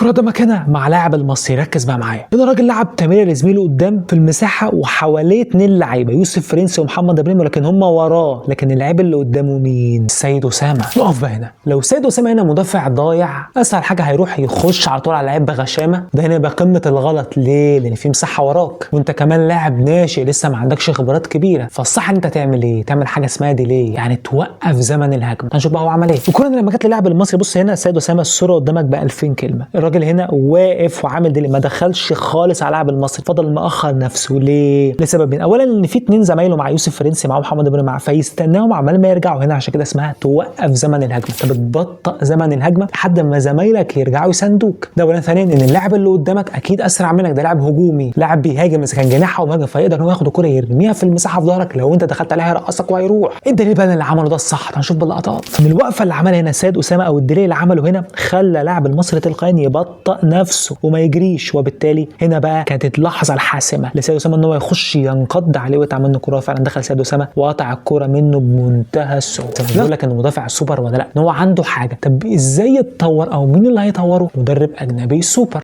الكرة ده مكانها مع لاعب المصري. ركز بقى معايا، هنا الراجل لعب تمريره لزميله قدام في المساحه وحواليه 2 لعيبه، يوسف فرنسي ومحمد ابراهيم، ولكن هم وراه. لكن اللعيب اللي قدامه مين؟ سيد اسامه. نقف بقى هنا، لو سيد اسامه هنا مدافع ضايع، اسهل حاجه هيروح يخش على طول على اللعيب بغشامه. ده هنا يبقى قمه الغلط. ليه؟ لان في مساحه وراك وانت كمان لاعب ناشئ لسه ما عندكش خبرات كبيره. فالصح ان انت تعمل ايه؟ تعمل حاجه اسمها ديلي، يعني توقف زمن الهجمه. هنشوف بقى هو عمل ايه. الكره لما جت للاعب المصري، بص هنا سيد اسامه الصوره قدامك ب 2000 كلمه. الراجل هنا واقف وعامل ديلي، ما دخلش خالص على اللاعب المصري، فضل مأخر نفسه. ليه؟ لسببين. اولا ان في 2 زمايله مع يوسف فرنسي مع محمد ابراهيم معاه، فيستناهم عمال ما يرجعوا هنا، عشان كده اسمها توقف زمن الهجمه. انت بتبطئ زمن الهجمه لحد ما زمايلك يرجعوا يساندوك. ده اولا. ثانيا ان اللاعب اللي قدامك اكيد اسرع منك، ده لاعب هجومي، لاعب بيهاجم اذا كان جناح او مهاجم، فيقدر ان هو ياخد الكره يرميها في المساحه في ظهرك، لو انت دخلت عليها هيرقصك وهيروح. الدليل بقى اللي عمله ده الصح. هنشوف باللقطات ان الوقفه اللي عملها هنا سيد اسامه، او الدليل اللي عمله هنا، خلى لاعب المصري تلقائيا يبطئ نفسه وما يجريش. وبالتالي هنا بقى كانت اللحظه الحاسمه لسيد اسامه ان هو يخش ينقض عليه ويقطع منه الكوره. فعلا دخل سيد اسامه وقطع الكوره منه بمنتهى السهوله. بيقول لك ان المدافع سوبر ولا لا؟ ان هو عنده حاجه. طب ازاي يتطور، او مين اللي هيطوره؟ مدرب اجنبي سوبر.